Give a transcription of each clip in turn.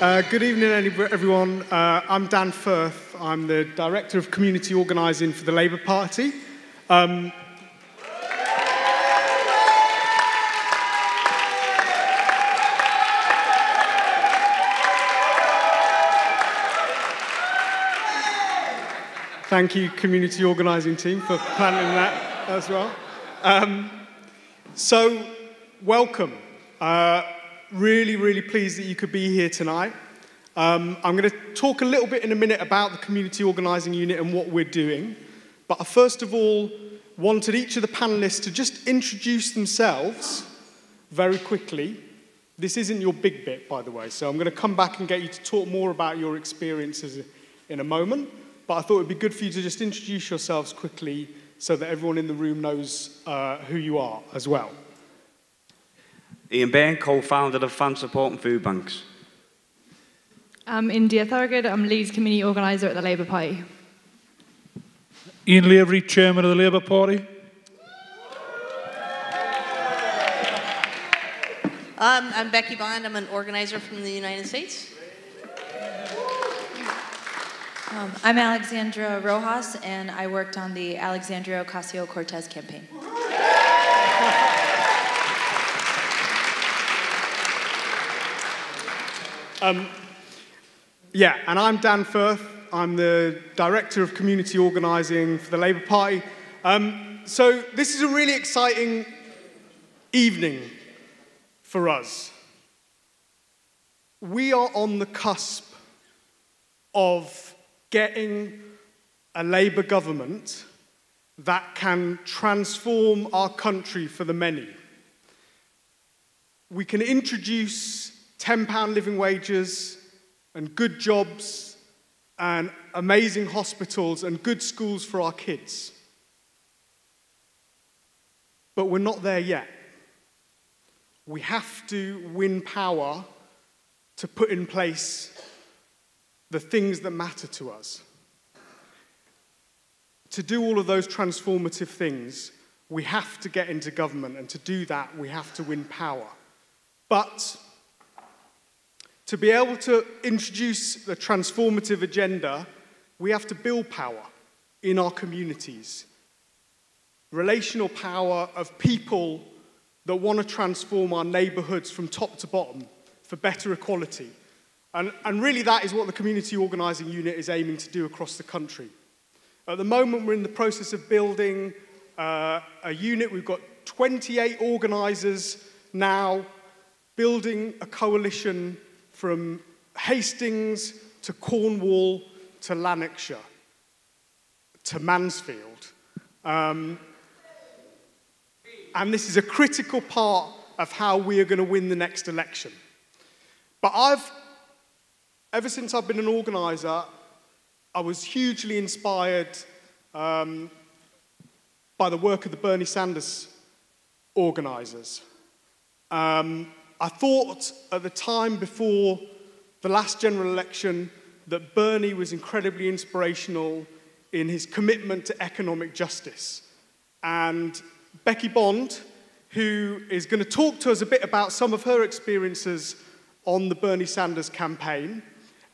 Good evening, everyone. I'm Dan Firth. I'm the Director of Community Organising for the Labour Party. Thank you, Community Organising team, for planning that as well. So, welcome. Really, really pleased that you could be here tonight. I'm going to talk a little bit in a minute about the Community Organising Unit and what we're doing. But I first of all wanted each of the panellists to just introduce themselves very quickly. This isn't your big bit, by the way, so I'm going to come back and get you to talk more about your experiences in a moment. But I thought it would be good for you to just introduce yourselves quickly so that everyone in the room knows who you are as well. Byrne, co-founder of Fan Support and Food Banks. I'm India Thorogood. I'm Leeds Community Organiser at the Labour Party. Lavery, Chairman of the Labour Party. I'm Becky, I'm an organiser from the United States. I'm Alexandra Rojas, and I worked on the Alexandria Ocasio-Cortez campaign. Yeah, and I'm Dan Firth. I'm the Director of Community Organising for the Labour Party. So this is a really exciting evening for us. We are on the cusp of getting a Labour government that can transform our country for the many. We can introduce £10 living wages and good jobs and amazing hospitals and good schools for our kids. But we're not there yet. We have to win power to put in place the things that matter to us. To do all of those transformative things, we have to get into government, and to do that, we have to win power. But to be able to introduce the transformative agenda, we have to build power in our communities. Relational power of people that want to transform our neighbourhoods from top to bottom for better equality. And really that is what the Community Organising Unit is aiming to do across the country. At the moment, we're in the process of building a unit. We've got 28 organisers now, building a coalition from Hastings to Cornwall to Lanarkshire to Mansfield. And this is a critical part of how we are going to win the next election. But ever since I've been an organiser, I was hugely inspired by the work of the Bernie Sanders organisers. I thought at the time before the last general election that Bernie was incredibly inspirational in his commitment to economic justice. And Becky Bond, who is going to talk to us a bit about some of her experiences on the Bernie Sanders campaign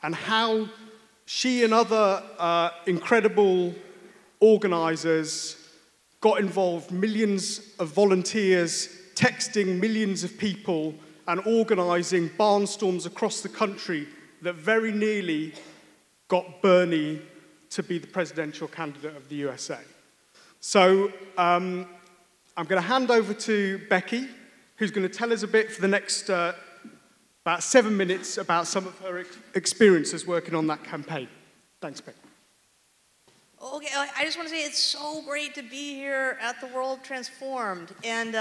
and how she and other incredible organisers got involved, millions of volunteers texting millions of people and organising barnstorms across the country that very nearly got Bernie to be the presidential candidate of the USA. So I'm going to hand over to Becky, who's going to tell us a bit for the next about 7 minutes about some of her experiences working on that campaign. Thanks, Becky. Okay, I just want to say it's so great to be here at the World Transformed, and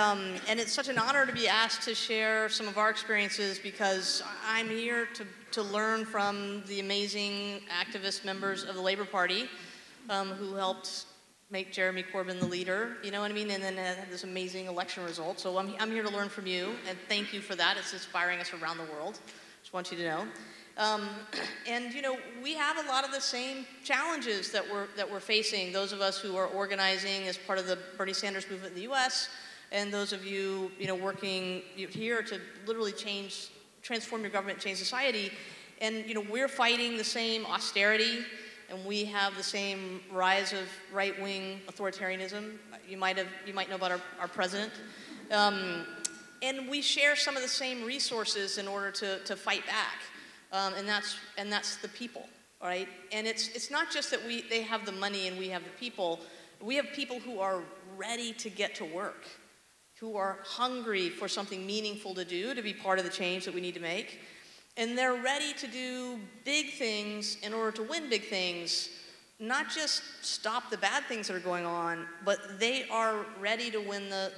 it's such an honor to be asked to share some of our experiences, because I'm here to learn from the amazing activist members of the Labour Party who helped make Jeremy Corbyn the leader, you know what I mean, and then had this amazing election result. So I'm here to learn from you, and thank you for that. It's inspiring us around the world. Just want you to know. And you know, we have a lot of the same challenges that we're facing. Those of us who are organizing as part of the Bernie Sanders movement in the U.S., and those of you, working here to literally transform your government, change society. And we're fighting the same austerity, and we have the same rise of right-wing authoritarianism. You might know about our president. And we share some of the same resources in order to fight back. And that's the people, right? And it's not just that they have the money and we have the people. We have people who are ready to get to work, who are hungry for something meaningful to do, to be part of the change that we need to make. And they're ready to do big things in order to win big things, not just stop the bad things that are going on, but they are ready to win the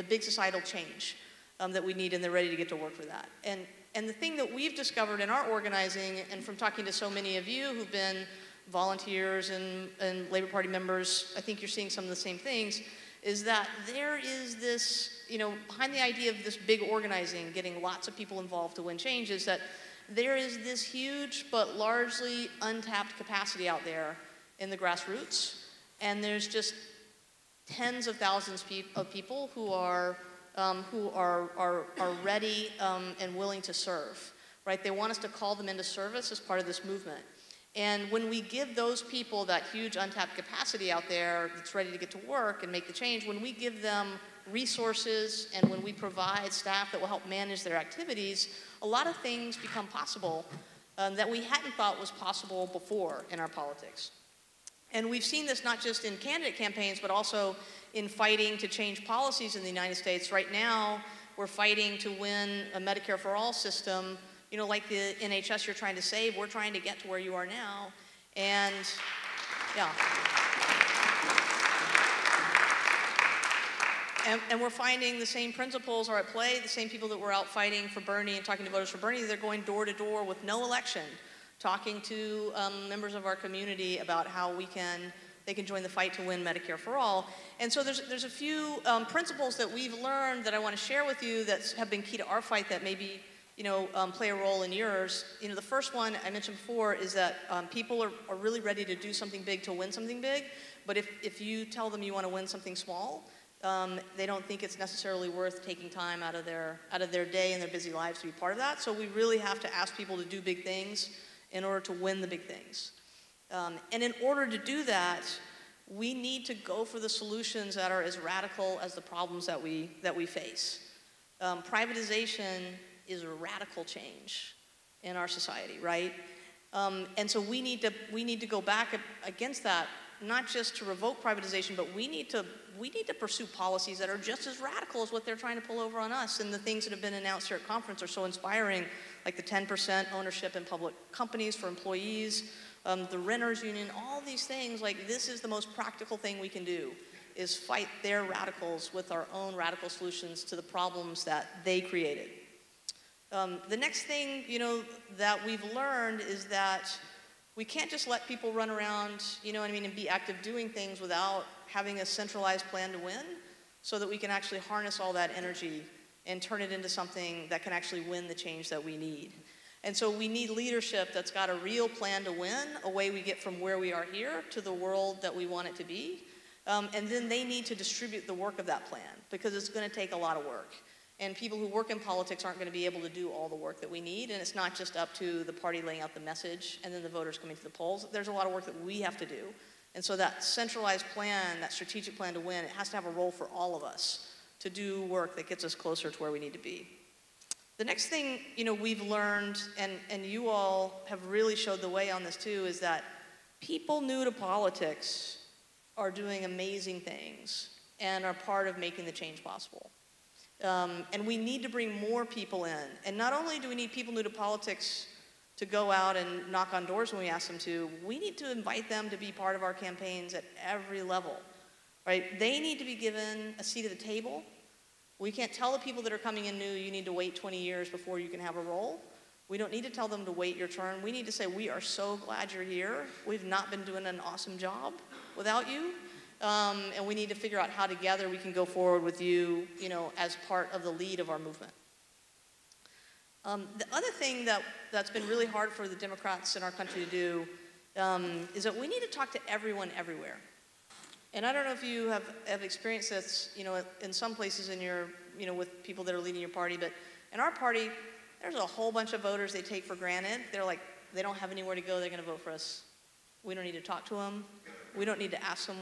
big societal change that we need, and they're ready to get to work for that. And the thing that we've discovered in our organizing, and from talking to so many of you who've been volunteers and Labor Party members, I think you're seeing some of the same things, is that there is this, behind the idea of this big organizing, getting lots of people involved to win change, is that there is this huge but largely untapped capacity out there in the grassroots, and there's just tens of thousands of people who are ready and willing to serve, right? They want us to call them into service as part of this movement. And when we give those people that huge untapped capacity out there that's ready to get to work and make the change, when we give them resources and when we provide staff that will help manage their activities, a lot of things become possible that we hadn't thought was possible before in our politics. And we've seen this not just in candidate campaigns, but also in fighting to change policies in the United States. Right now, we're fighting to win a Medicare for All system, like the NHS you're trying to save. We're trying to get to where you are now. And, yeah. And we're finding the same principles are at play, the same people that were out fighting for Byrne and talking to voters for Byrne, they're going door to door with no election, talking to members of our community about how they can join the fight to win Medicare for All. And so there's a few principles that we've learned that I want to share with you that have been key to our fight that maybe play a role in yours. The first one I mentioned before is that people are really ready to do something big to win something big, but if you tell them you want to win something small, they don't think it's necessarily worth taking time out of their day and their busy lives to be part of that. So we really have to ask people to do big things in order to win the big things. And in order to do that, we need to go for the solutions that are as radical as the problems that we face. Privatization is a radical change in our society, right? And so we need to go back against that, not just to revoke privatization, but we need to pursue policies that are just as radical as what they're trying to pull over on us. And the things that have been announced here at conference are so inspiring, like the 10% ownership in public companies for employees, the renters union, all these things. Like, this is the most practical thing we can do, is fight their radicals with our own radical solutions to the problems that they created. The next thing, that we've learned is that we can't just let people run around, and be active doing things without having a centralized plan to win, so that we can actually harness all that energy and turn it into something that can actually win the change that we need. And so we need leadership that's got a real plan to win, a way we get from where we are here to the world that we want it to be. And then they need to distribute the work of that plan, because it's going to take a lot of work. And people who work in politics aren't going to be able to do all the work that we need, and it's not just up to the party laying out the message and then the voters coming to the polls. There's a lot of work that we have to do. And so that centralized plan, that strategic plan to win, it has to have a role for all of us to do work that gets us closer to where we need to be. The next thing, we've learned, and you all have really showed the way on this too, is that people new to politics are doing amazing things and are part of making the change possible. And we need to bring more people in. And not only do we need people new to politics to go out and knock on doors when we ask them to, we need to invite them to be part of our campaigns at every level, right? They need to be given a seat at the table. We can't tell the people that are coming in new, you need to wait 20 years before you can have a role. We don't need to tell them to wait your turn. We need to say, we are so glad you're here. We've not been doing an awesome job without you. And we need to figure out how together we can go forward with you, as part of the lead of our movement. The other thing that's been really hard for the Democrats in our country to do is that we need to talk to everyone everywhere. And I don't know if you have experienced this, in some places in your, with people that are leading your party, but in our party, there's a whole bunch of voters they take for granted. They're like, they don't have anywhere to go, they're gonna vote for us. We don't need to talk to them. We don't need to ask them,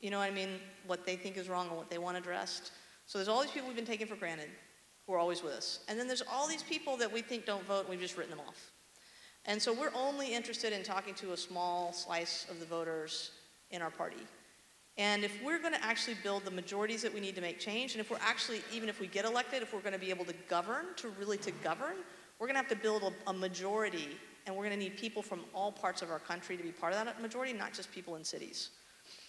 you know what I mean, what they think is wrong or what they want addressed. So there's all these people we've been taking for granted who are always with us. And then there's all these people that we think don't vote and we've just written them off. And so we're only interested in talking to a small slice of the voters in our party. And if we're gonna actually build the majorities that we need to make change, and if we're actually, even if we get elected, if we're gonna be able to govern, we're gonna have to build a majority, and we're gonna need people from all parts of our country to be part of that majority, not just people in cities.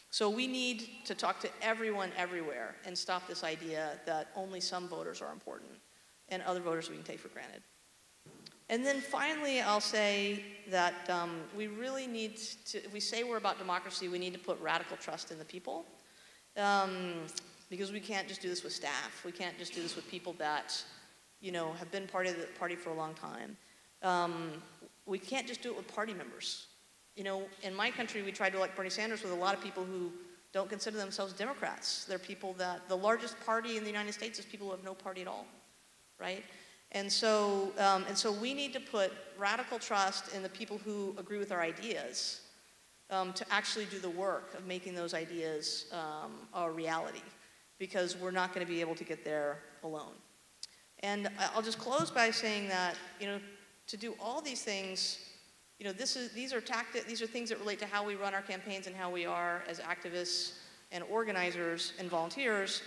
So we need to talk to everyone everywhere and stop this idea that only some voters are important and other voters we can take for granted. And then finally, I'll say that we really need to, if we say we're about democracy, we need to put radical trust in the people. Because we can't just do this with staff. We can't just do this with people that, you know, have been part of the party for a long time. We can't just do it with party members. You know, in my country, we tried to elect Bernie Sanders with a lot of people who don't consider themselves Democrats. They're people that, the largest party in the United States is people who have no party at all, right? And so we need to put radical trust in the people who agree with our ideas to actually do the work of making those ideas a reality, because we're not going to be able to get there alone. And I'll just close by saying that, you know, to do all these things, you know, these are things that relate to how we run our campaigns and how we are as activists and organizers and volunteers,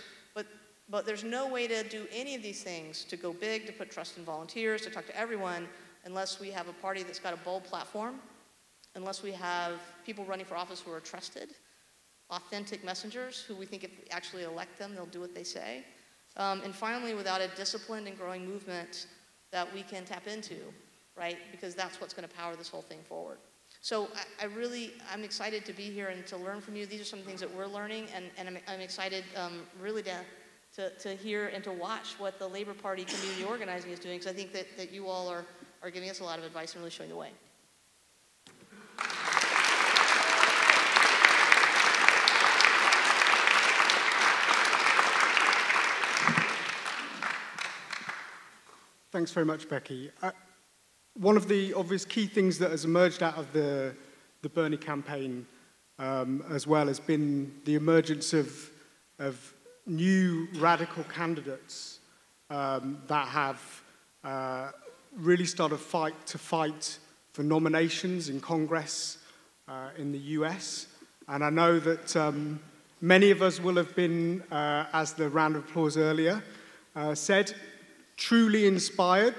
but there's no way to do any of these things, to go big, to put trust in volunteers, to talk to everyone, unless we have a party that's got a bold platform, unless we have people running for office who are trusted, authentic messengers who we think if we actually elect them, they'll do what they say. And finally, without a disciplined and growing movement that we can tap into, right? Because that's what's going to power this whole thing forward. So I'm excited to be here and to learn from you. These are some things that we're learning, and I'm excited really to hear and to watch what the Labor Party community organizing is doing, because I think that you all are giving us a lot of advice and really showing the way. Thanks very much, Becky. One of the obvious key things that has emerged out of the Byrne campaign as well has been the emergence of new radical candidates that have really started to fight for nominations in Congress in the US. And I know that many of us will have been, as the round of applause earlier said, truly inspired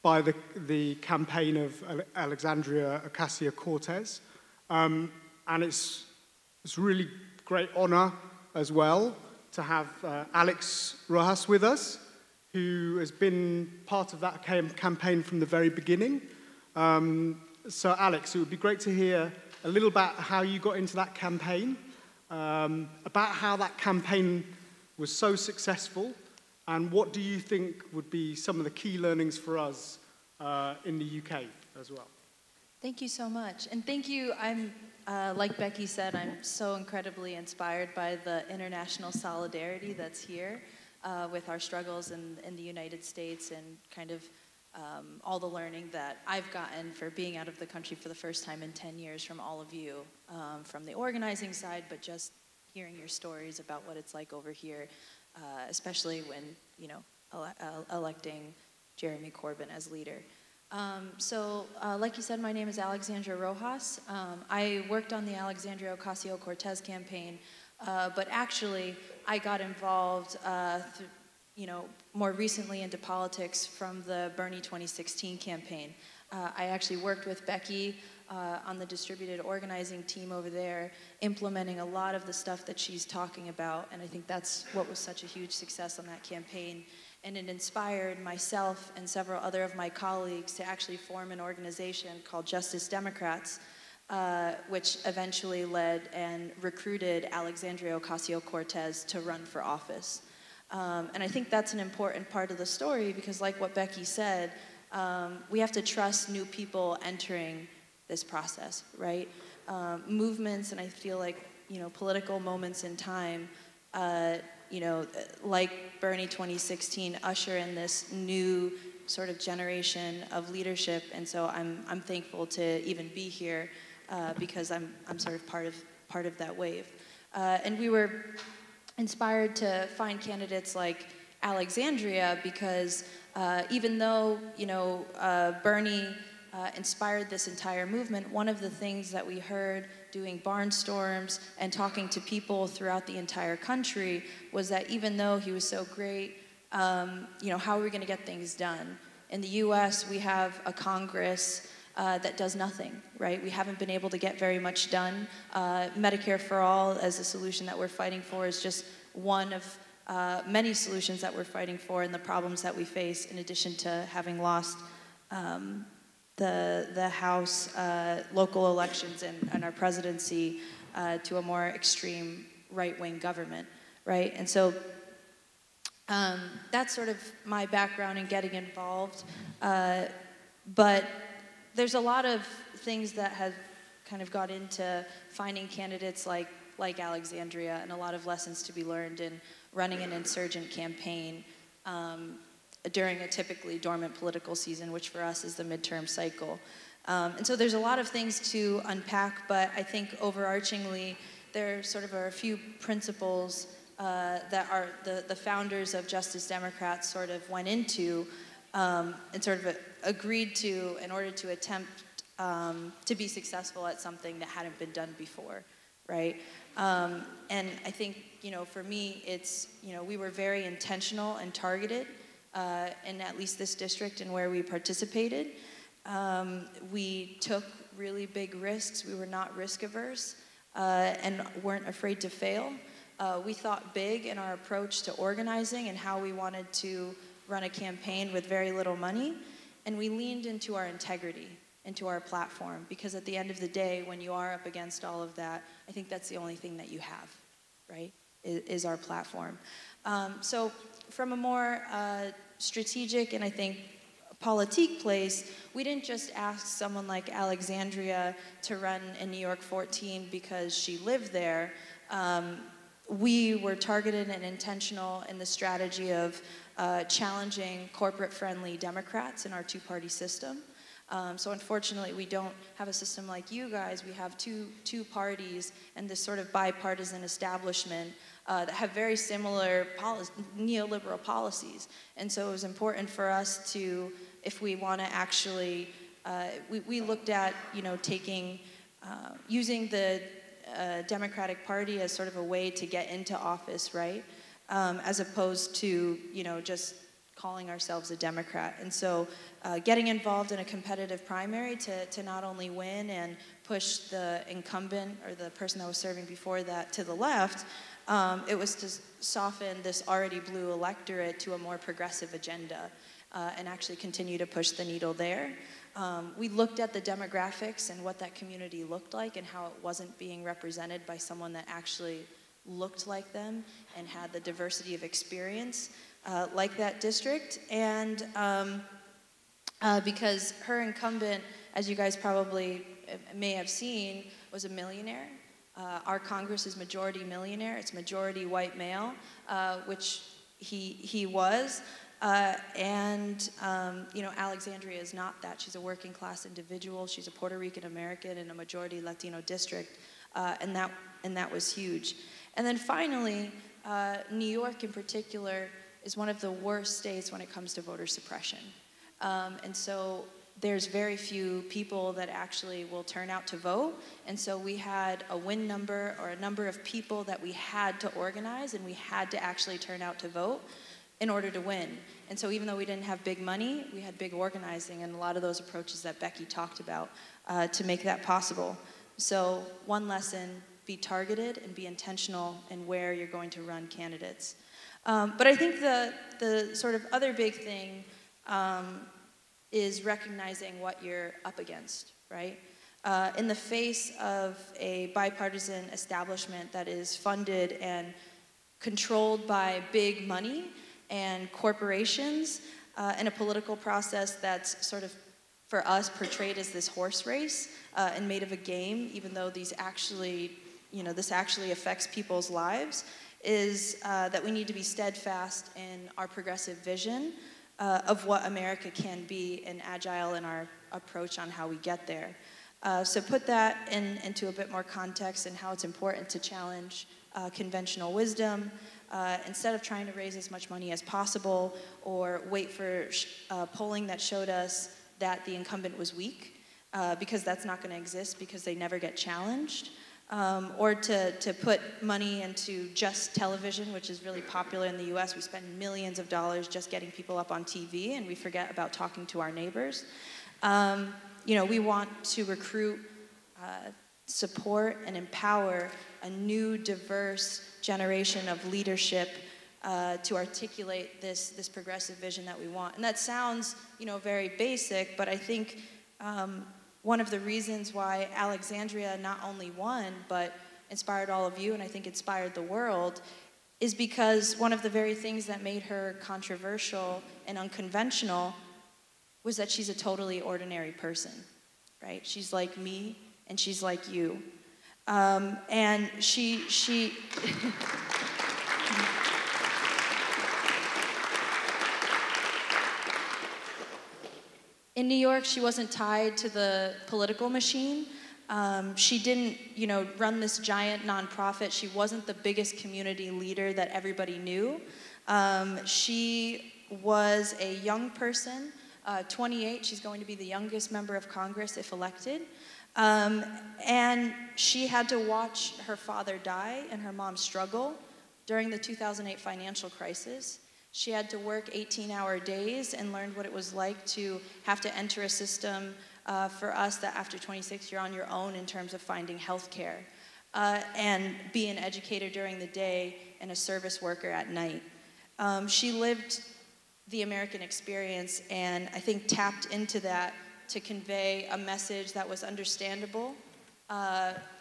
by the campaign of Alexandria Ocasio-Cortez. And it's really great honor as well to have Alex Rojas with us, who has been part of that campaign from the very beginning. So Alex, it would be great to hear a little about how you got into that campaign, about how that campaign was so successful, and what do you think would be some of the key learnings for us in the UK as well? Thank you so much. And thank you. Like Becky said, I'm so incredibly inspired by the international solidarity that's here with our struggles in the United States, and kind of all the learning that I've gotten for being out of the country for the first time in 10 years from all of you, from the organizing side, but just hearing your stories about what it's like over here, especially when, you know, electing Jeremy Corbyn as leader. Like you said, my name is Alexandra Rojas. I worked on the Alexandria Ocasio-Cortez campaign, but actually I got involved, you know, more recently into politics from the Byrne 2016 campaign. I actually worked with Becky on the distributed organizing team over there, implementing a lot of the stuff that she's talking about, and I think that's what was such a huge success on that campaign. And it inspired myself and several other of my colleagues to actually form an organization called Justice Democrats, which eventually led and recruited Alexandria Ocasio-Cortez to run for office. And I think that's an important part of the story, because like what Becky said, we have to trust new people entering this process, right? Movements, and I feel like, you know, political moments in time, you know, like Byrne 2016, usher in this new sort of generation of leadership, and so I'm thankful to even be here because I'm sort of part of that wave. And we were inspired to find candidates like Alexandria because even though Byrne inspired this entire movement, one of the things that we heard doing barnstorms and talking to people throughout the entire country was that even though he was so great, how are we going to get things done? In the US, we have a Congress that does nothing, right? We haven't been able to get very much done. Medicare for All as a solution that we're fighting for is just one of many solutions that we're fighting for and the problems that we face, in addition to having lost the House local elections and our presidency to a more extreme right-wing government, right? And so that's sort of my background in getting involved. But there's a lot of things that have kind of got into finding candidates like Alexandria, and a lot of lessons to be learned in running an insurgent campaign during a typically dormant political season, which for us is the midterm cycle. And so there's a lot of things to unpack, but I think overarchingly there sort of are a few principles that are the founders of Justice Democrats sort of went into and sort of agreed to in order to attempt to be successful at something that hadn't been done before, right? And I think, for me, it's, we were very intentional and targeted in at least this district and where we participated. We took really big risks. We were not risk averse and weren't afraid to fail. We thought big in our approach to organizing and how we wanted to run a campaign with very little money, and we leaned into our integrity, into our platform, because at the end of the day, when you are up against all of that, I think that's the only thing that you have, right, is our platform. So from a more strategic and I think politique place, we didn't just ask someone like Alexandria to run in New York 14 because she lived there. We were targeted and intentional in the strategy of challenging corporate-friendly Democrats in our two-party system. So unfortunately, we don't have a system like you guys. We have two parties and this sort of bipartisan establishment that have very similar neoliberal policies. And so it was important for us to, if we want to actually, we looked at, taking, using the Democratic Party as sort of a way to get into office, right? As opposed to, just calling ourselves a Democrat. And so getting involved in a competitive primary to not only win and push the incumbent or the person that was serving before that to the left, it was to soften this already blue electorate to a more progressive agenda and actually continue to push the needle there. We looked at the demographics and what that community looked like and how it wasn't being represented by someone that actually looked like them and had the diversity of experience like that district. And because her incumbent, as you guys probably may have seen, was a millionaire. Our Congress is majority millionaire. It's majority white male, which he was. Alexandria is not that. She's a working class individual. She's a Puerto Rican American in a majority Latino district, and that was huge. And then finally, New York in particular is one of the worst states when it comes to voter suppression. And so there's very few people that actually will turn out to vote. And so we had a win number or a number of people that we had to organize and we had to actually turn out to vote in order to win. And so even though we didn't have big money, we had big organizing and a lot of those approaches that Becky talked about to make that possible. So one lesson, be targeted and be intentional in where you're going to run candidates. But I think the sort of other big thing is recognizing what you're up against, right? In the face of a bipartisan establishment that is funded and controlled by big money and corporations, and a political process that's sort of, for us, portrayed as this horse race and made of a game, even though these actually, this actually affects people's lives, is that we need to be steadfast in our progressive vision of what America can be and agile in our approach on how we get there. So put that into a bit more context and how it's important to challenge conventional wisdom instead of trying to raise as much money as possible or wait for polling that showed us that the incumbent was weak, because that's not going to exist because they never get challenged. Or to put money into just television, which is really popular in the US. We spend millions of dollars just getting people up on TV, and we forget about talking to our neighbors. You know, we want to recruit, support, and empower a new, diverse generation of leadership to articulate this progressive vision that we want. And that sounds, you know, very basic, but I think one of the reasons why Alexandria not only won, but inspired all of you, and I think inspired the world, is because one of the very things that made her controversial and unconventional was that she's a totally ordinary person, right? She's like me, and she's like you. And she in New York, she wasn't tied to the political machine. She didn't, you know, run this giant nonprofit. She wasn't the biggest community leader that everybody knew. She was a young person, 28. She's going to be the youngest member of Congress if elected. And she had to watch her father die and her mom struggle during the 2008 financial crisis. She had to work 18-hour days and learned what it was like to have to enter a system for us that after 26 you're on your own in terms of finding health care, and be an educator during the day and a service worker at night. She lived the American experience and I think tapped into that to convey a message that was understandable,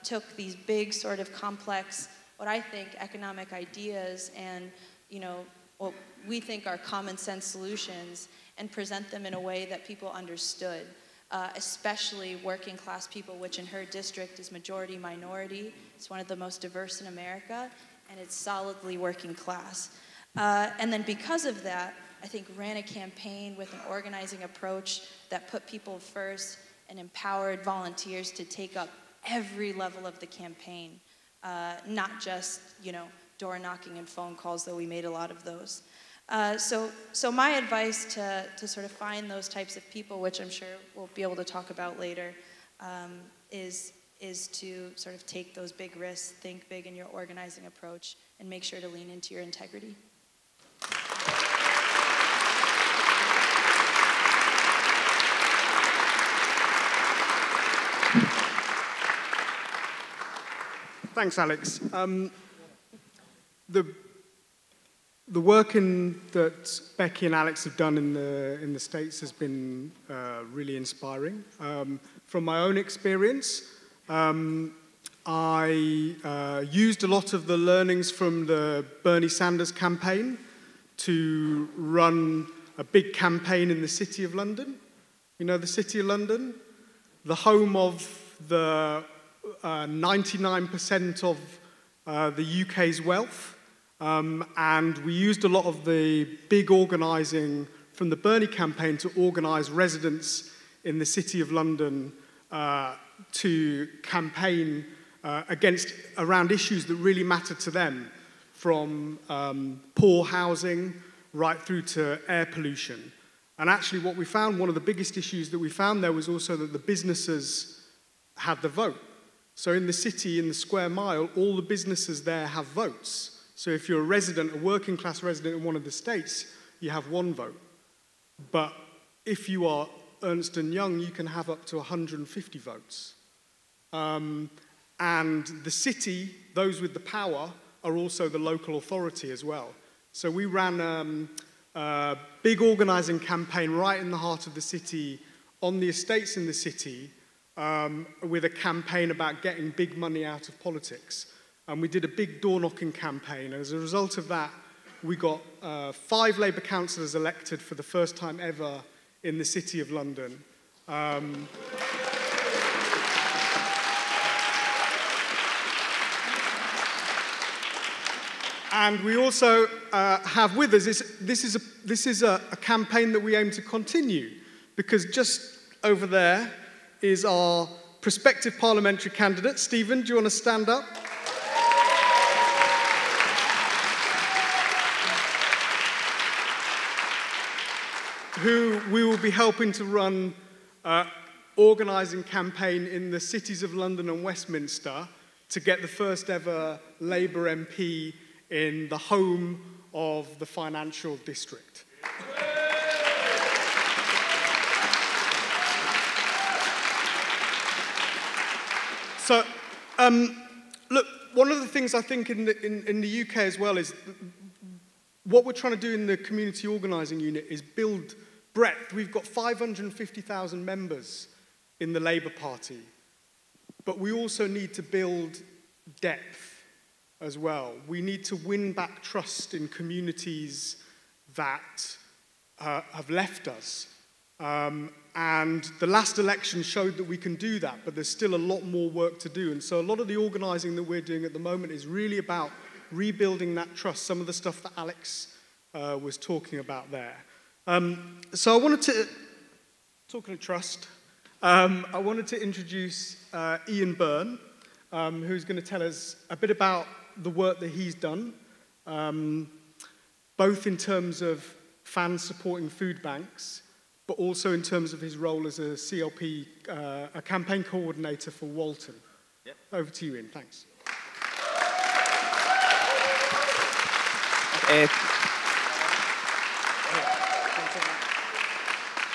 took these big sort of complex, what I think, economic ideas and, you know, what we think are common sense solutions and present them in a way that people understood, especially working class people, which in her district is majority minority. It's one of the most diverse in America, and it's solidly working class. And then because of that, I think ran a campaign with an organizing approach that put people first and empowered volunteers to take up every level of the campaign, not just, you know, door knocking and phone calls, though we made a lot of those. So my advice to sort of find those types of people, which I'm sure we'll be able to talk about later, is to sort of take those big risks, think big in your organizing approach, and make sure to lean into your integrity. Thanks, Alex. The work that Becky and Alex have done in the States has been really inspiring. From my own experience, I used a lot of the learnings from the Bernie Sanders campaign to run a big campaign in the City of London. You know the City of London? The home of the 99% of the UK's wealth. And we used a lot of the big organising from the Byrne campaign to organise residents in the City of London to campaign around issues that really mattered to them, from poor housing right through to air pollution. And actually what we found, one of the biggest issues that we found there was also that the businesses had the vote. So in the city, in the square mile, all the businesses there have votes. So if you're a resident, a working class resident in one of the states, you have one vote. But if you are Ernst & Young, you can have up to 150 votes. And the city, those with the power, are also the local authority as well. So we ran a big organising campaign right in the heart of the city, on the estates in the city, with a campaign about getting big money out of politics. And we did a big door-knocking campaign. As a result of that, we got 5 Labour councillors elected for the first time ever in the City of London. And we also have with us, this is a campaign that we aim to continue, because just over there is our prospective parliamentary candidate. Stephen, do you want to stand up? Who we will be helping to run organising campaign in the cities of London and Westminster to get the first ever Labour MP in the home of the financial district. So, look, one of the things I think in the UK as well is what we're trying to do in the community organising unit is build breadth. We've got 550,000 members in the Labour Party, but we also need to build depth as well. We need to win back trust in communities that have left us. And the last election showed that we can do that, but there's still a lot more work to do. And so a lot of the organising that we're doing at the moment is really about rebuilding that trust, some of the stuff that Alex was talking about there. So I wanted to, talking of trust, I wanted to introduce Ian Byrne, who's going to tell us a bit about the work that he's done, both in terms of fans supporting food banks, but also in terms of his role as a CLP, a campaign coordinator for Walton. Yep. Over to you, Ian. Thanks.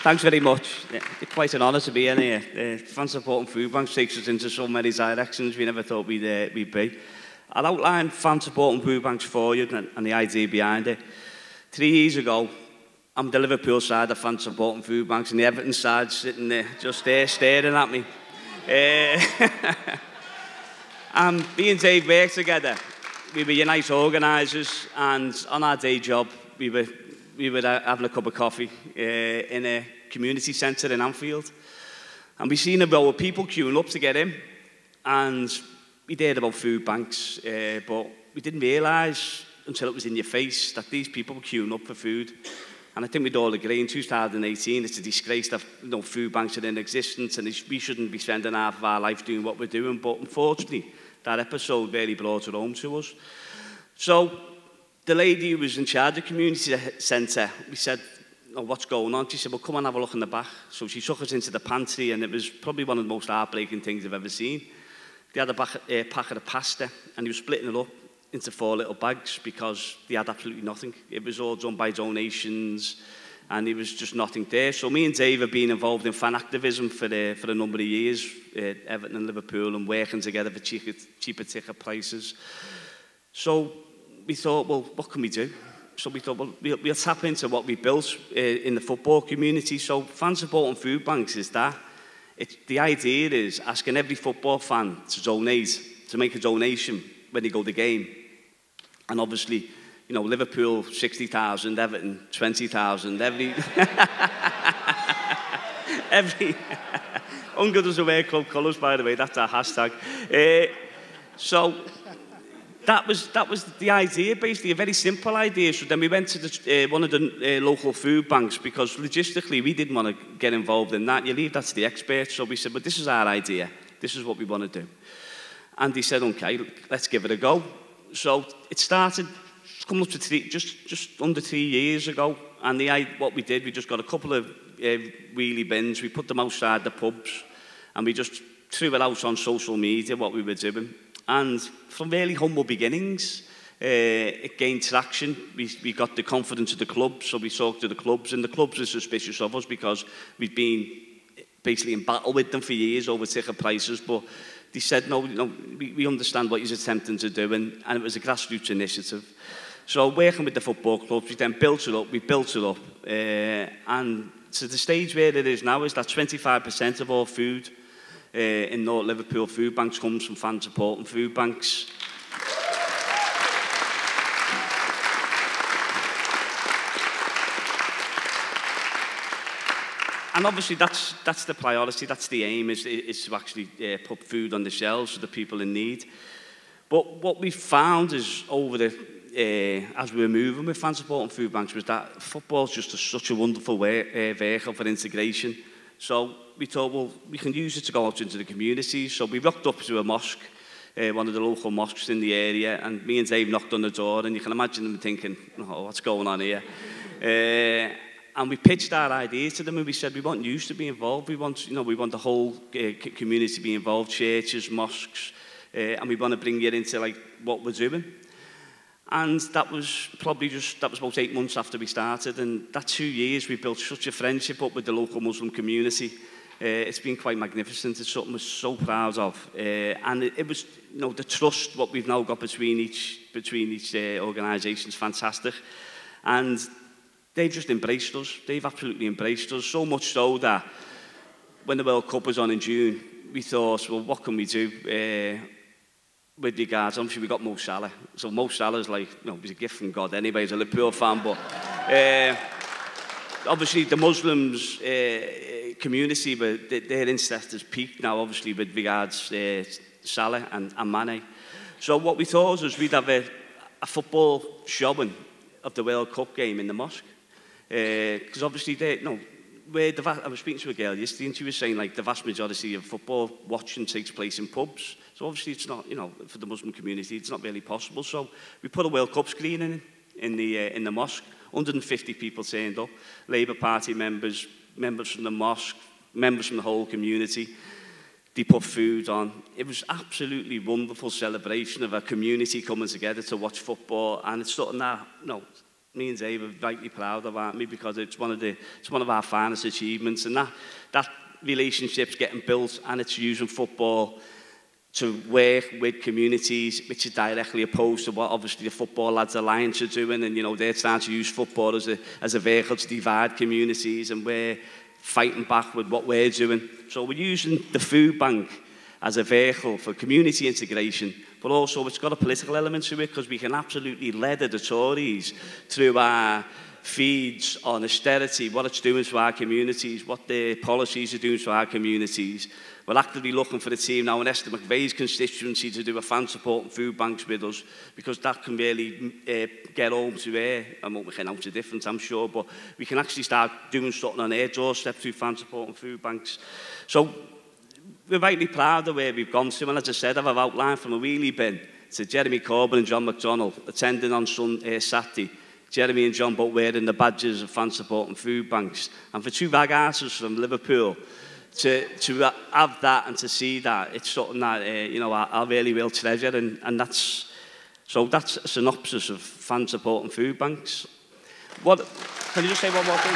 Thanks very much. It's quite an honour to be in here. Fan supporting food banks takes us into so many directions we never thought we'd be. I'll outline fan supporting food banks for you and the idea behind it. 3 years ago, I'm the Liverpool side of fan supporting food banks, and the Everton side sitting there, just there, staring at me. And me and Dave worked together. We were Unite organisers, and on our day job, we were having a cup of coffee in a community centre in Anfield. And we seen a row of people queuing up to get in. And we heard about food banks, but we didn't realise until it was in your face that these people were queuing up for food. And I think we'd all agree in 2018 it's a disgrace that food banks are in existence, and we shouldn't be spending half of our life doing what we're doing. But unfortunately, that episode really brought it home to us. So the lady who was in charge of the community centre, we said, oh, what's going on? She said, well, come and have a look in the back. So she took us into the pantry, and it was probably one of the most heartbreaking things I've ever seen. They had a packet of pasta, and he was splitting it up into 4 little bags because they had absolutely nothing. It was all done by donations, and there was just nothing there. So me and Dave have been involved in fan activism for a number of years, Everton and Liverpool, and working together for cheaper ticket prices. So we thought, well, what can we do? So we thought, well, we'll tap into what we built in the football community. So fan supporting food banks is that. The idea is asking every football fan to make a donation when they go to the game. And obviously, Liverpool, 60,000, Everton, 20,000, every Uncle doesn't wear club colours, by the way, that's our hashtag. So that was the idea, basically, a very simple idea. So then we went to one of the local food banks, because logistically we didn't want to get involved in that. You leave that to the experts. So we said, well, this is our idea. This is what we want to do. And he said, okay, let's give it a go. So it started, coming up to just under 3 years ago. And what we did, we just got a couple of wheelie bins. We put them outside the pubs, and we just threw it out on social media, what we were doing. And from really humble beginnings, it gained traction. We got the confidence of the clubs, so we talked to the clubs, and the clubs were suspicious of us because we'd been basically in battle with them for years over ticket prices, but they said, no, we understand what you're attempting to do, and it was a grassroots initiative. So working with the football clubs, we then built it up, and to the stage where it is now is that 25% of all food in North Liverpool food banks comes from fan supporting food banks. And obviously that's the priority, that's the aim, is to actually put food on the shelves for the people in need. But what we found is over the as we were moving with fan support and food banks was that football's just such a wonderful vehicle for integration. So we thought, well, we can use it to go out into the community. So we rocked up to a mosque, one of the local mosques in the area, and me and Dave knocked on the door, and you can imagine them thinking, oh, what's going on here? And we pitched our idea to them, and we said, we want you to be involved. We want, we want the whole community to be involved, churches, mosques, and we want to bring you into like what we're doing. And that was probably that was about 8 months after we started, and that 2 years we built such a friendship up with the local Muslim community. It's been quite magnificent. It's something we're so proud of, and it was, the trust what we've now got between each organisation is fantastic, and they've just embraced us. They've absolutely embraced us, so much so that when the World Cup was on in June, we thought, well, what can we do? With regards, obviously we got Mo Salah. So Mo Salah's like, he's a gift from God anyway, he's a Liverpool fan, but obviously the Muslims community, but their interest has peaked now, obviously, with regards Salah and Mane. So what we thought was we'd have a football showing of the World Cup game in the mosque. Because obviously I was speaking to a girl yesterday, and she was saying like the vast majority of football watching takes place in pubs. So obviously it's not, for the Muslim community, it's not really possible. So we put a World Cup screen in the mosque. 150 people turned up. Labour Party members from the mosque, members from the whole community. They put food on. It was absolutely wonderful celebration of a community coming together to watch football, and it's something that, me and Dave are rightly proud of, aren't we? Because it's one of our finest achievements, and that relationship's getting built, and it's using football to work with communities which are directly opposed to what obviously the Football Lads Alliance are doing, and they're trying to use football as a vehicle to divide communities, and we're fighting back with what we're doing. So we're using the food bank as a vehicle for community integration, but also it's got a political element to it, because we can absolutely leather the Tories through our feeds on austerity, what it's doing to our communities, what the policies are doing to our communities. We're actively looking for a team now in Esther McVeigh's constituency to do a fan support and food banks with us, because that can really get home to her. I won't make out a difference, I'm sure, but we can actually start doing something on her doorstep through fan support and food banks. So we're rightly proud of where we've gone to, and as I said, I've outlined from a wheelie bin to Jeremy Corbyn and John McDonnell attending on Saturday. Jeremy and John both wearing the badges of fan support and food banks. And for two bag asses from Liverpool to have that and to see that, it's something that I really will treasure, and that's a synopsis of fan support and food banks. Can you just say one more thing?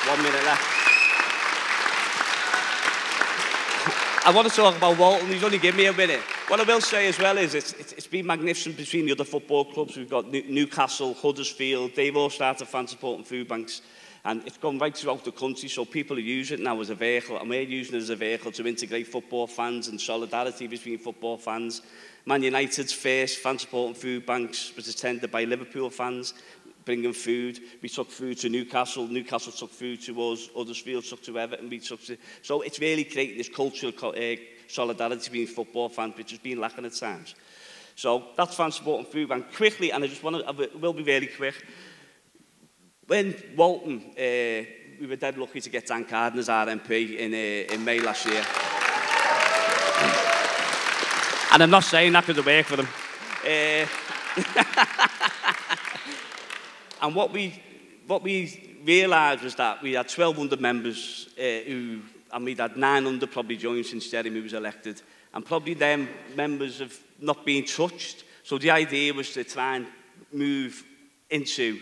1 minute left. I want to talk about Walton. He's only given me a minute. What I will say as well is it's been magnificent between the other football clubs. We've got Newcastle, Huddersfield. They've all started fan support and food banks. And it's gone right throughout the country, so people are using it now as a vehicle, and we're using it as a vehicle to integrate football fans and solidarity between football fans. Man United's first fan support and food banks was attended by Liverpool fans, bringing food. We took food to Newcastle. Newcastle took food to us. Huddersfield took to Everton. So it's really creating this cultural solidarity between football fans, which has been lacking at times. So that's fan support and food bank. Quickly, and I will be very quick. When Walton, we were dead lucky to get Dan Carden as our MP in May last year. And I'm not saying that because I work for them. And what we realised was that we had 1,200 members and we'd had 900 probably joined since Jeremy was elected. And probably them members have not been touched. So the idea was to try and move into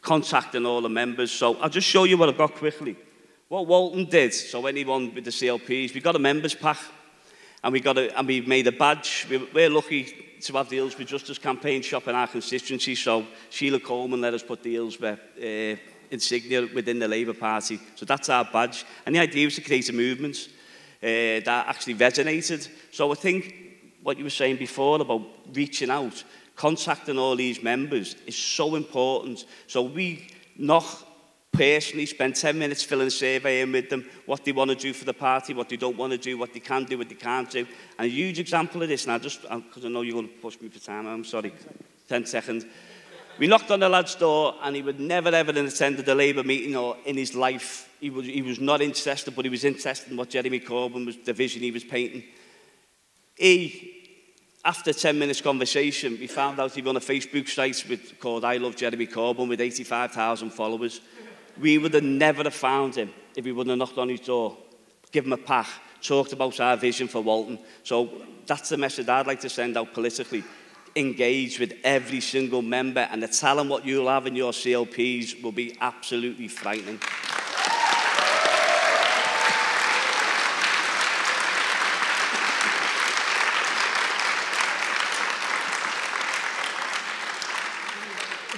contacting all the members. So I'll just show you what I've got quickly. What Walton did, so anyone with the CLPs, we got a members pack, and we made a badge. We're lucky to have the Hillsborough Justice Campaign shop in our constituency, so Sheila Coleman let us put the Hillsborough insignia within the Labour Party. So that's our badge. And the idea was to create a movement that actually resonated. So I think what you were saying before about reaching out, contacting all these members is so important. So we personally spend 10 minutes filling a survey in with them, what they want to do for the party, what they don't want to do, what they can do, what they can't do. And a huge example of this, and because I know you're going to push me for time, I'm sorry. 10 seconds. We knocked on the lad's door, and he would never ever attended a Labour meeting or in his life. He was not interested, but he was interested in what Jeremy Corbyn was, the vision he was painting. After 10 minutes conversation, we found out he run a Facebook site called I Love Jeremy Corbyn with 85,000 followers. We would have never found him if we wouldn't have knocked on his door, give him a pack, talked about our vision for Walton. So that's the message I'd like to send out politically. Engage with every single member, and the talent what you'll have in your CLPs will be absolutely frightening.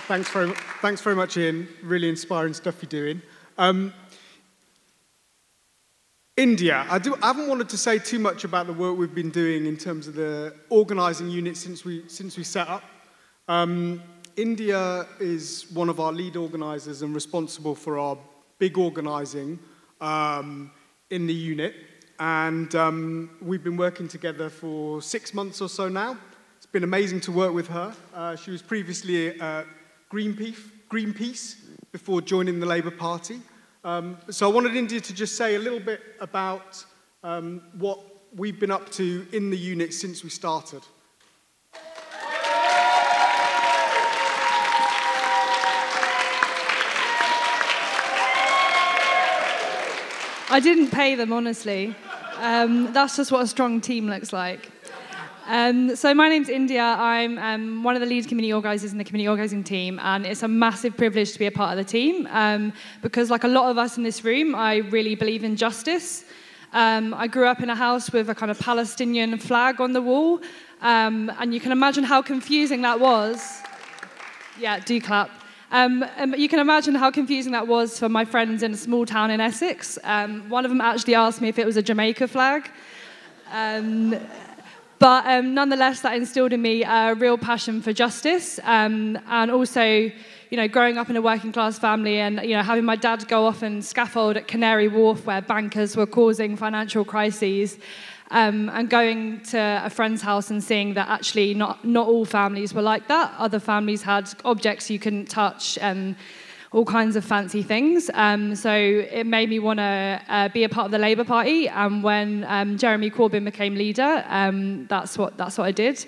Thanks very much, Ian. Really inspiring stuff you're doing. India. I haven't wanted to say too much about the work we've been doing in terms of the organising unit since we set up. India is one of our lead organisers and responsible for our big organising in the unit. And we've been working together for 6 months or so now. It's been amazing to work with her. She was previously at Greenpeace before joining the Labour Party. So I wanted India to just say a little bit about what we've been up to in the unit since we started. I didn't pay them, honestly. That's just what a strong team looks like. So my name's India. I'm one of the lead community organisers in the community organising team, and it's a massive privilege to be a part of the team because, like a lot of us in this room, I really believe in justice. I grew up in a house with a kind of Palestinian flag on the wall, and you can imagine how confusing that was. Yeah, do clap. You can imagine how confusing that was for my friends in a small town in Essex. One of them actually asked me if it was a Jamaica flag. But nonetheless, that instilled in me a real passion for justice, and also, growing up in a working class family, and having my dad go off and scaffold at Canary Wharf, where bankers were causing financial crises, and going to a friend's house and seeing that actually not all families were like that. Other families had objects you couldn't touch and all kinds of fancy things. So it made me want to be a part of the Labour Party. And when Jeremy Corbyn became leader, that's what I did.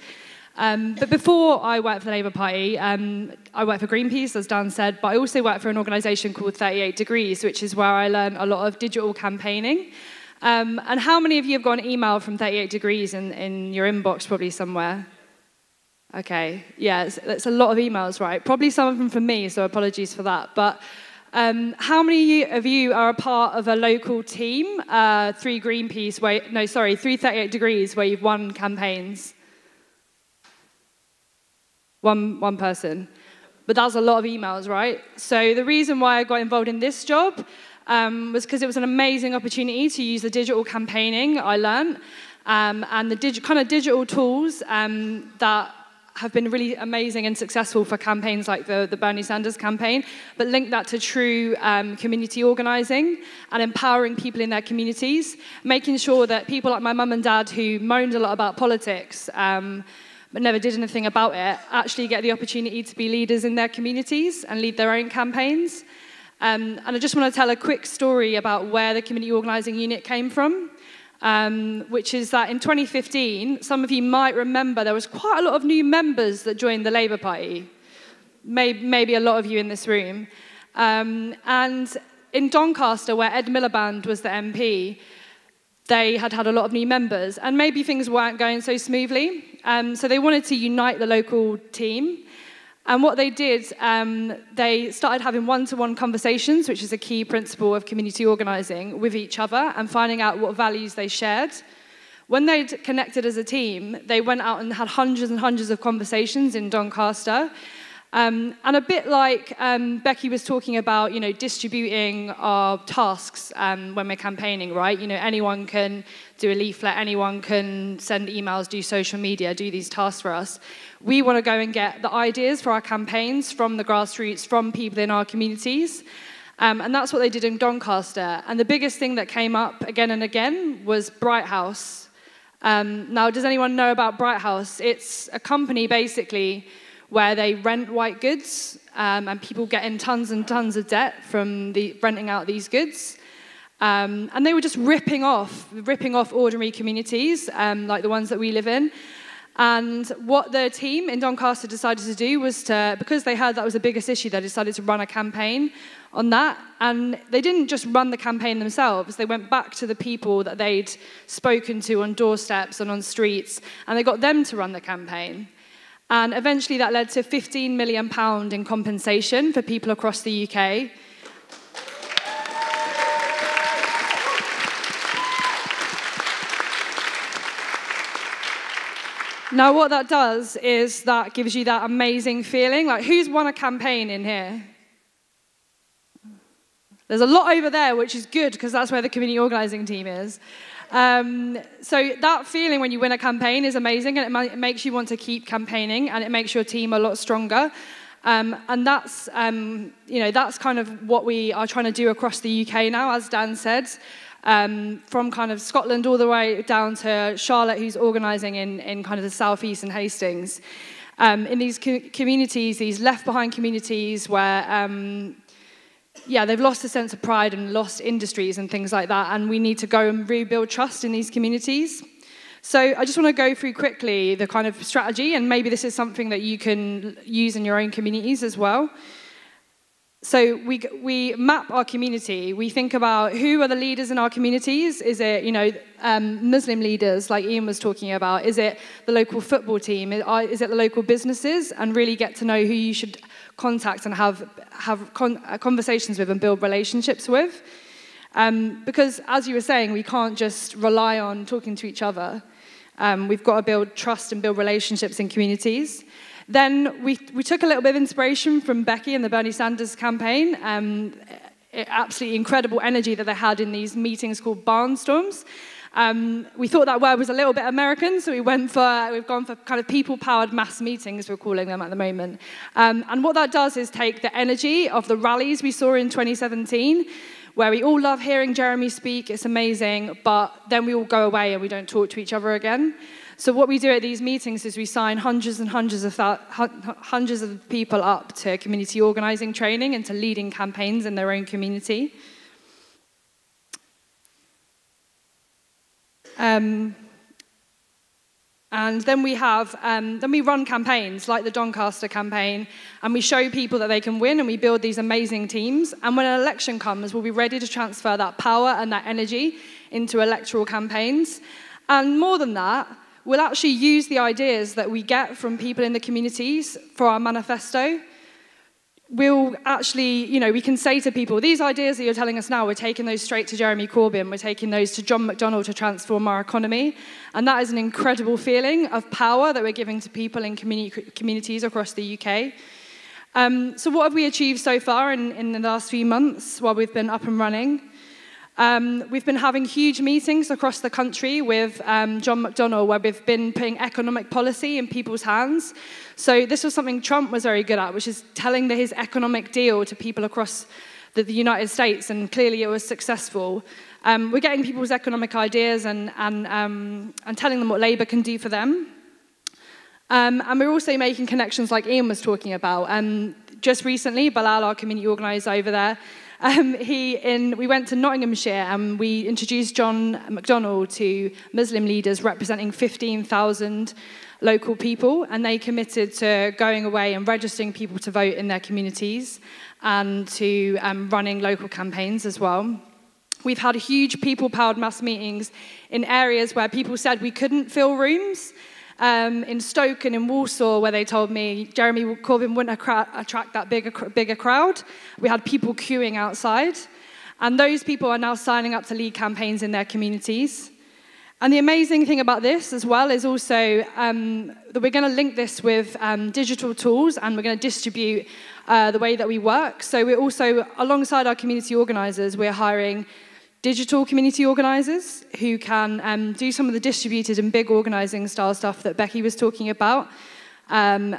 But before I worked for the Labour Party, I worked for Greenpeace, as Dan said, but I also worked for an organisation called 38 Degrees, which is where I learned a lot of digital campaigning. And how many of you have got an email from 38 Degrees in your inbox, probably somewhere? Okay, yeah, it's a lot of emails, right? Probably some of them from me, so apologies for that. But how many of you are a part of a local team through Greenpeace, through 38 Degrees, where you've won campaigns? One person. But that's a lot of emails, right? So the reason why I got involved in this job was because it was an amazing opportunity to use the digital campaigning I learned and the kind of digital tools that have been really amazing and successful for campaigns like the Bernie Sanders campaign, but link that to true community organising and empowering people in their communities, making sure that people like my mum and dad who moaned a lot about politics but never did anything about it, actually get the opportunity to be leaders in their communities and lead their own campaigns. And I just want to tell a quick story about where the community organising unit came from. Which is that in 2015, some of you might remember there was quite a lot of new members that joined the Labour Party, maybe a lot of you in this room. And in Doncaster, where Ed Miliband was the MP, they had a lot of new members, and maybe things weren't going so smoothly. So they wanted to unite the local team. And what they did, they started having one-to-one conversations, which is a key principle of community organising, with each other and finding out what values they shared. When they'd connected as a team, they went out and had hundreds and hundreds of conversations in Doncaster. And a bit like Becky was talking about, distributing our tasks when we're campaigning, right? Anyone can do a leaflet, anyone can send emails, do social media, do these tasks for us. We want to go and get the ideas for our campaigns from the grassroots, from people in our communities. And that's what they did in Doncaster. And the biggest thing that came up again and again was Bright House. Now, does anyone know about Bright House? It's a company, basically, where they rent white goods, and people get in tons and tons of debt from renting out these goods. And they were just ripping off ordinary communities, like the ones that we live in. And what the team in Doncaster decided to do was because they heard that was the biggest issue, they decided to run a campaign on that. And they didn't just run the campaign themselves. They went back to the people that they'd spoken to on doorsteps and on streets, and they got them to run the campaign. And eventually that led to £15 million in compensation for people across the UK. Now, what that does is that gives you that amazing feeling. Like, who's won a campaign in here? There's a lot over there, which is good, because that's where the community organising team is. So that feeling when you win a campaign is amazing, and it makes you want to keep campaigning, and it makes your team a lot stronger. And that's, that's kind of what we are trying to do across the UK now, as Dan said. From kind of Scotland all the way down to Charlotte, who's organising in kind of the southeast and Hastings. In these communities, these left-behind communities where, they've lost a sense of pride and lost industries and things like that, and we need to go and rebuild trust in these communities. So I just want to go through quickly the kind of strategy, and maybe this is something that you can use in your own communities as well. So we map our community. We think about who are the leaders in our communities. Is it, Muslim leaders like Ian was talking about? Is it the local football team? Is it the local businesses? And really get to know who you should contact and have conversations with and build relationships with. Because as you were saying, we can't just rely on talking to each other. We've got to build trust and build relationships in communities. Then we took a little bit of inspiration from Becky and the Bernie Sanders campaign. Absolutely incredible energy that they had in these meetings called barnstorms. We thought that word was a little bit American, so we've gone for kind of people-powered mass meetings, we're calling them at the moment. And what that does is take the energy of the rallies we saw in 2017, where we all love hearing Jeremy speak, it's amazing, but then we all go away and we don't talk to each other again. So what we do at these meetings is we sign hundreds and hundreds of people up to community organising training and to leading campaigns in their own community. And then we run campaigns like the Doncaster campaign, and we show people that they can win, and we build these amazing teams. And when an election comes, we'll be ready to transfer that power and that energy into electoral campaigns. And more than that, we'll actually use the ideas that we get from people in the communities for our manifesto. We'll actually, we can say to people, these ideas that you're telling us now, we're taking those straight to Jeremy Corbyn, we're taking those to John McDonnell to transform our economy. And that is an incredible feeling of power that we're giving to people in communities across the UK. So what have we achieved so far in the last few months while we've been up and running? We've been having huge meetings across the country with John McDonnell, where we've been putting economic policy in people's hands. So this was something Trump was very good at, which is telling his economic deal to people across the United States, and clearly it was successful. We're getting people's economic ideas and telling them what Labour can do for them. And we're also making connections like Ian was talking about. Just recently, Bilal, our community organiser over there, we went to Nottinghamshire and we introduced John McDonnell to Muslim leaders representing 15,000 local people, and they committed to going away and registering people to vote in their communities and to running local campaigns as well. We've had huge people-powered mass meetings in areas where people said we couldn't fill rooms. In Stoke and in Walsall, where they told me Jeremy Corbyn wouldn't attract that bigger crowd. We had people queuing outside. And those people are now signing up to lead campaigns in their communities. And the amazing thing about this as well is also that we're going to link this with digital tools, and we're going to distribute the way that we work. So we're also, alongside our community organisers, we're hiring digital community organisers who can do some of the distributed and big organising style stuff that Becky was talking about,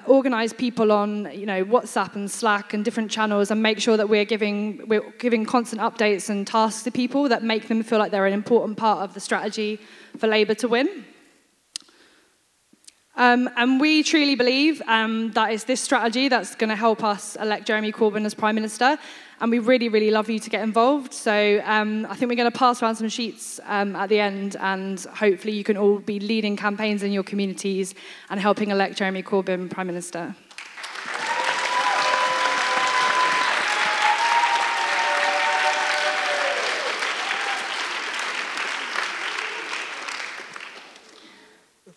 organise people on WhatsApp and Slack and different channels, and make sure that we're giving constant updates and tasks to people that make them feel like they're an important part of the strategy for Labour to win. And we truly believe that it's this strategy that's going to help us elect Jeremy Corbyn as Prime Minister. And we really, really love you to get involved. So I think we're going to pass around some sheets at the end, and hopefully you can all be leading campaigns in your communities and helping elect Jeremy Corbyn Prime Minister.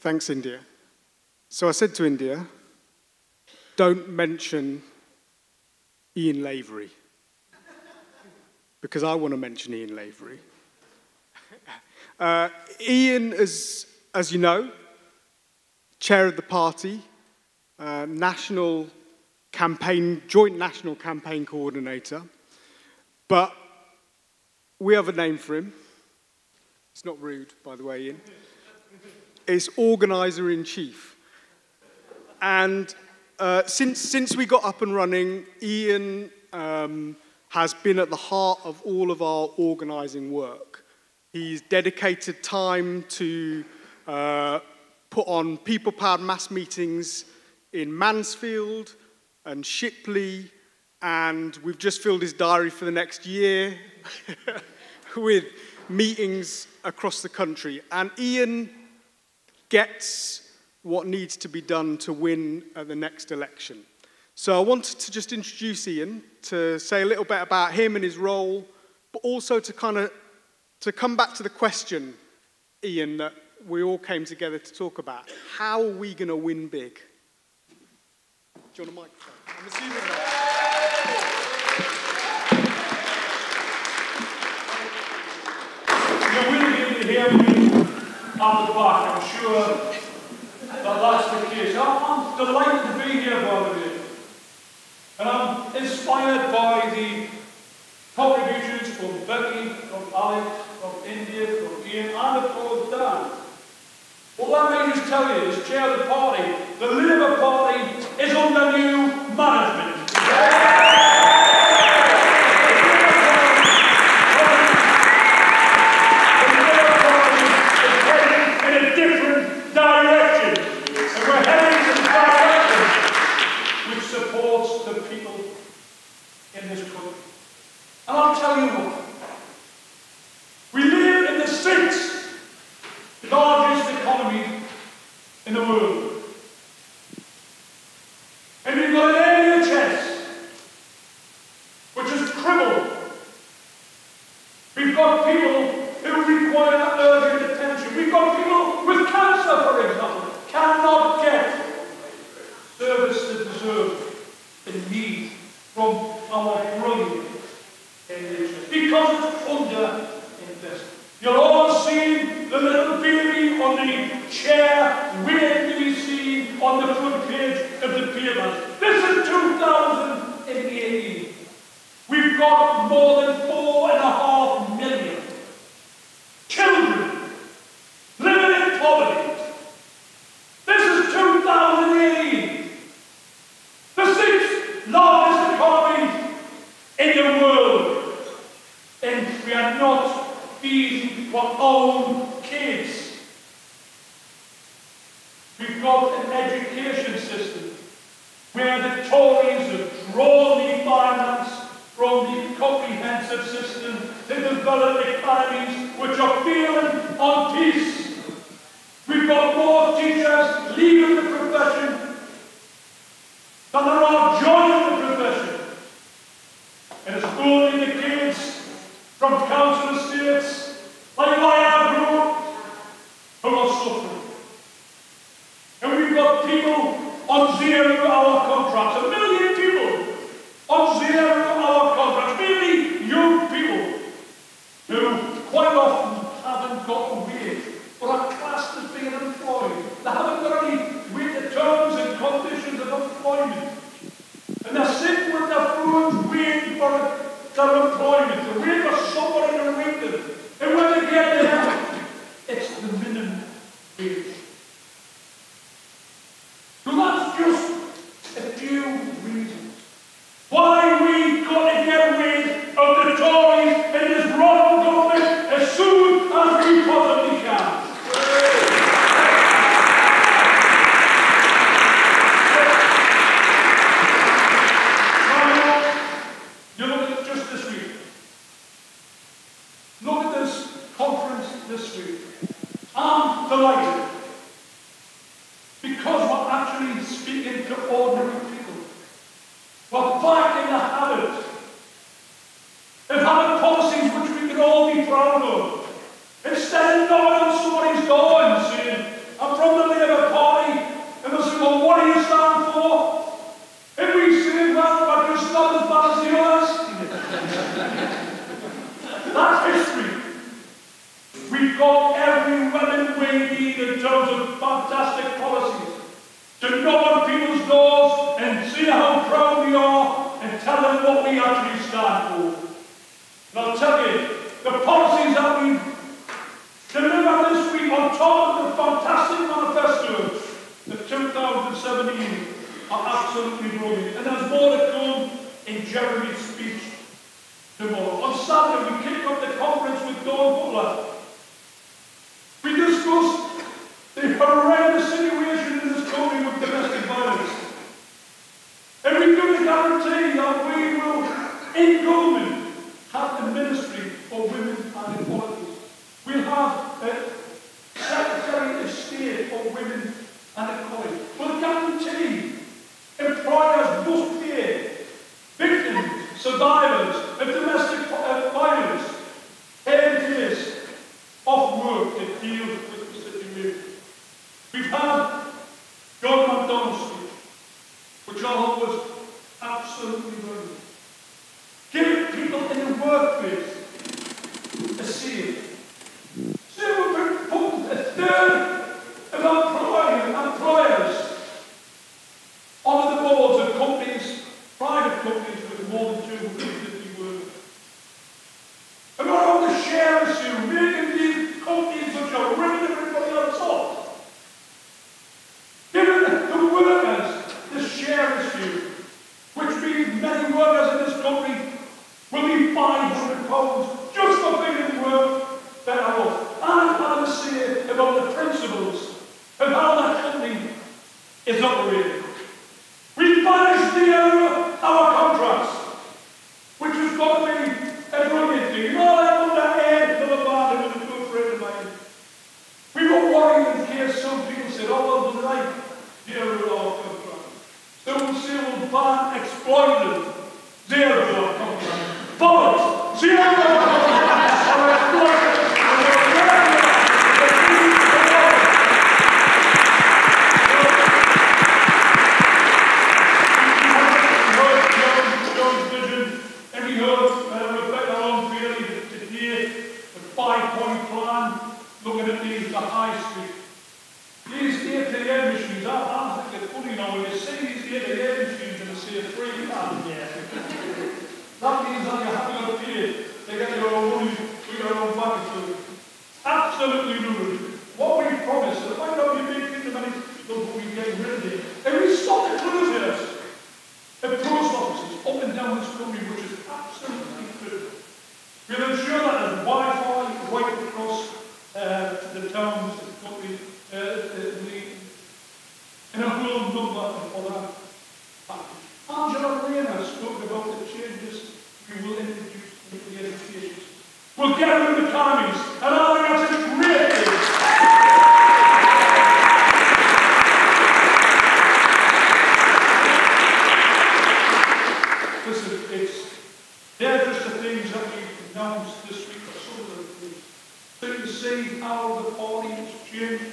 Thanks, India. So I said to India, don't mention Ian Lavery, because I want to mention Ian Lavery. Ian, as you know, chair of the party, joint national campaign coordinator, but we have a name for him. It's not rude, by the way, Ian. It's organiser-in-chief. And since we got up and running, Ian has been at the heart of all of our organising work. He's dedicated time to put on people-powered mass meetings in Mansfield and Shipley, and we've just filled his diary for the next year with meetings across the country. And Ian gets what needs to be done to win at the next election. So I wanted to just introduce Ian, to say a little bit about him and his role, but also to come back to the question, Ian, that we all came together to talk about. How are we going to win big? Do you want a microphone? I'm assuming that. You're willing to hear me at the back, I'm sure that's the case. I'm delighted to be here, by the way. And I'm inspired by the contributions from Becky, from Alex, from India, from Ian, and of course Dan. Well, let me just tell you, as chair of the party, the Labour Party is under new management. And I'll tell you what, we live in the sixth largest economy in the world. And we've got an NHS which is crippled. We've got people who require urgent attention. We've got people with cancer, for example, cannot get service they deserve and need from our brilliant NHS, because it's under-invested. You're all seeing the little baby on the chair waiting to be seen on the front page of the papers. This is 2018. We've got more than 4.5 million children living in poverty. This is 2018. The sixth largest economy in the world. And we are not feeding our own kids. We've got an education system where the Tories have drawn the finance from the comprehensive system to develop economies which are failing on peace. We've got more teachers leaving the profession than there are joining the profession. And it's only the kids from council estates like my group who are suffering. And we've got people on 0-hour contracts, 1 million people on 0-hour contracts, mainly young people who quite often haven't got a wage or are classed as being employed. They haven't got any terms and conditions of employment. And they're sitting with their phones waiting for their employment. They're waiting for somebody to ring them. And when they get there, it's the minimum wage. So that's just a few reasons why we got to get rid of the Tories and this rotten government as soon as we possibly can. to knock on people's doors and see how proud we are and tell them what we actually stand for. And I'll tell you, the policies that we've delivered this week on top of the fantastic manifesto of 2017 are absolutely brilliant. And there's more to come in Jeremy's speech tomorrow. On Saturday, we kicked off the conference with Dawn Butler. We discussed the horrendous situation in this country with domestic violence. And we give the guarantee that we will, in government, have the Ministry for Women and Equality. We'll have a Secretary of State for Women and Equality. We'll guarantee employers must pay victims, survivors of domestic violence, 10 days off work to deal with the situation. We've had John McDonald's speech, which I thought was absolutely brilliant. Giving people in the workplace a say. So we've put a third of our employers on the boards of companies, private companies with more than 250 workers. And we're on the share issue, making these companies which are ripping everybody on top. Giving the workers the share issue, which means many workers in this country will be £500 just for being in work better off. I've had a say about the principles of how that company is operating. We banished the error of our contracts, which has got to be a brilliant thing. You know, I put that head to the bar and a good friend of mine. We were worried in case some people said, oh, well, the right, the error of our contract. So we'll say we'll ban exploited the error of our contract. But the error of our contracts are exploited. Looking at these, the high street. These ATM machines, I think it's funny now, when you see these ATM machines and you see a free card, that means that you haven't got to pay. They get your own money, we got our own back to it. Absolutely none. What we promised, it might not be big into many people, but we get rid of it. And we stop the closures of post offices up and down this country, which is absolutely critical. We'll ensure that there's Wi-Fi right across the towns, the country, and a whole number for that package. Angela Rayner spoke about the changes we will introduce into the education. We'll get rid of the commies, and I think that's a great thing. Listen, they're just the things that we announced this week, or some of the things. So you see how the party has changed.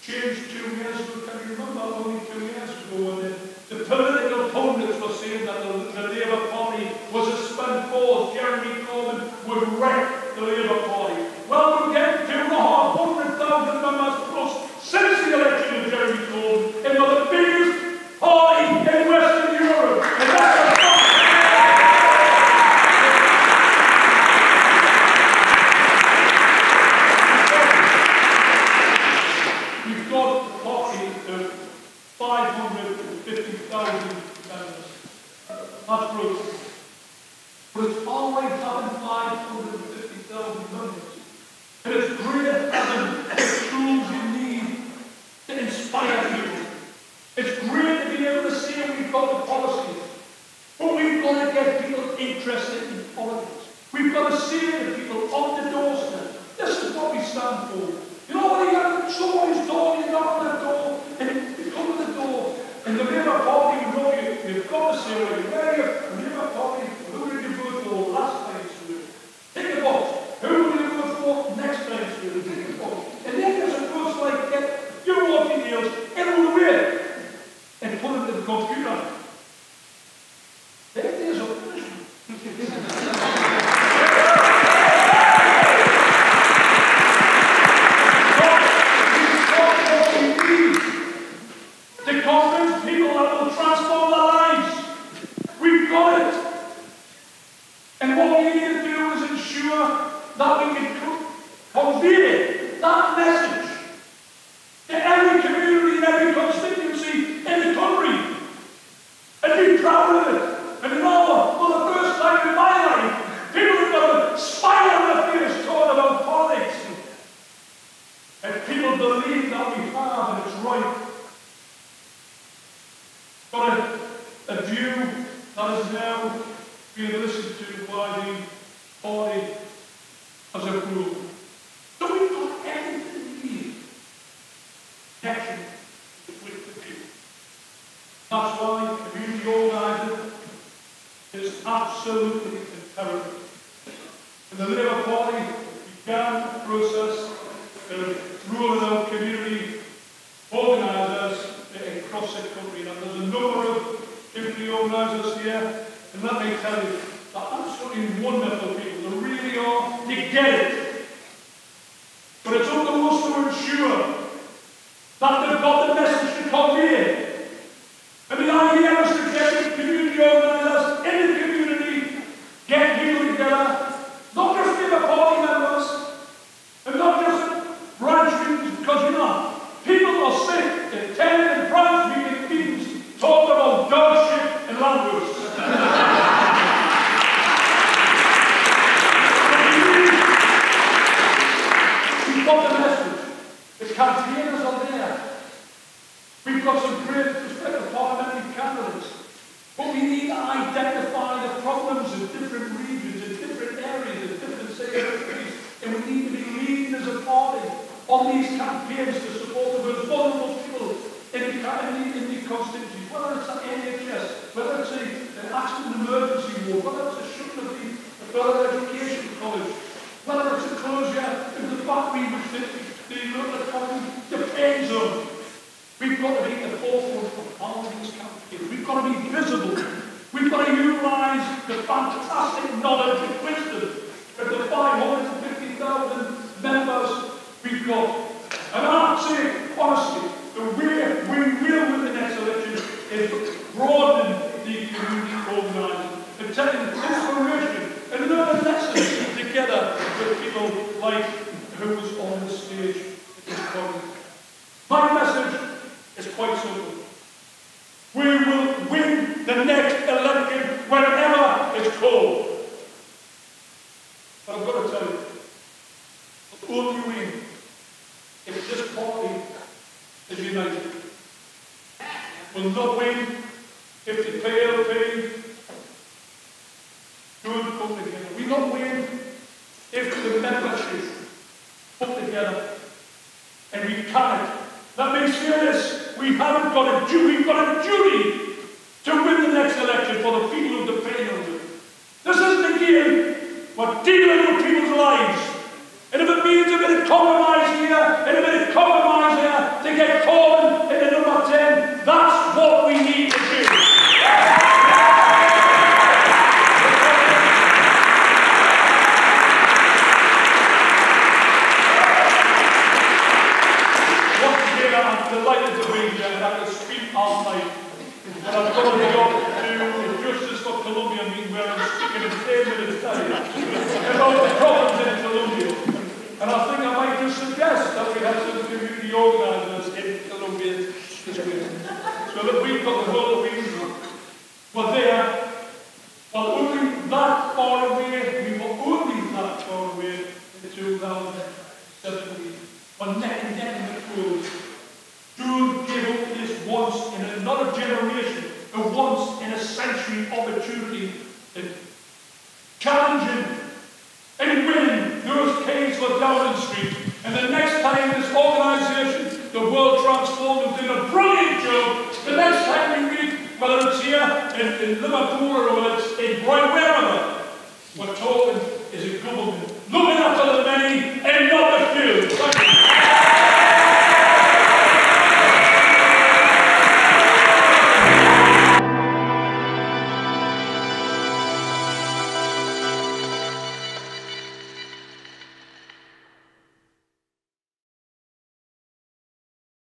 Changed 2 years ago. Can you remember only 2 years ago when the political pundits were saying that the Labour Party was a spent force, Jeremy Corbyn would wreck the Labour Party. Well, we're getting 250,000 members plus since the election of Jeremy Corbyn, and we're the biggest party in Western Europe. And that's a that's brilliant. But it's always having 550,000 members. And it's great having the tools you need to inspire people. It's great to be able to say we've got the policies. But we've got to get people interested in politics. We've got to say to people on the doorstep, this is what we stand for. You know what, you got somebody's door, you knock on the door, and you come to the door, and the Labour Party, you know, you've got to say, where are you? Labour Party, who did you vote for last time through? Take a box. Who will you vote for next time through? Take a box. And then you're supposed to like get your own details every way and put them in the computer. There it is, got a view that is now being listened to by the party as a group. So we've got everything we need. Connection with the people. That's why community organising is absolutely imperative. And the Labour Party began the process of rolling out community organisers across the country. And there's a number of community organisers here, and let me tell you, they're absolutely wonderful people. They really are. They get it. But it's up to us to ensure that they've got the message to convey. And the idea was to get community organisers in the community, get people together, not just Labour Party members, and not just branch meetings, because you know, people are sick of attending branch meetings talking about dog shit and land roofs. We've got the message. The campaigners are there. We've got some great prospective parliamentary candidates. But we need to identify the problems in different regions, in different areas, in different sectors. And we need to be leading as a party on these campaigns to support the most vulnerable people in the constituencies, whether it's an NHS, whether it's an accident emergency ward, whether it's a shutting of the further education college, whether it's a closure of the factory which the local economy depends on. We've got to be at the forefront of all these campaigns. We've got to be visible. We've got to utilise the fantastic knowledge and wisdom of the 550,000 members we've got. And I'd say, honestly, the way we will win the next election is broadening the community organising and taking inspiration and learning lessons together with people like who was on the stage at this point. My message is quite simple. We will win the next election whenever it's called. But I've got to tell you, we'll only win if this party is united. We'll not win if the PLP don't come together. We'll not win if the membership put together. And we can't. Let me say this, we've got a duty to win the next election for the people who depend on it. This isn't a game, we're dealing with people's lives. And if it means a bit of compromise here, and a bit of compromise there, to get Corbyn into number 10, that's what we need to do. I'm delighted to be here and I can speak all night. But I've got to go to the Justice for Columbia meeting where I'm speaking in 10 minutes time about the problems in Columbia. And I think I might just suggest that we have some community organisers in Columbia this week. So that we've got the whole region. We're there. Well, only that far away, we were only that far away in 2017. We're neck and neck in the polls. Don't give up this once in another generation, a once in a century opportunity to challenge and win those caves for Downing Street. And the next time this organisation, the World Transformed, did a brilliant job, the next time we meet, whether it's here in Liverpool or whether it's in Brighton, wherever, we're talking is a government looking after the many and not the few. Thank you.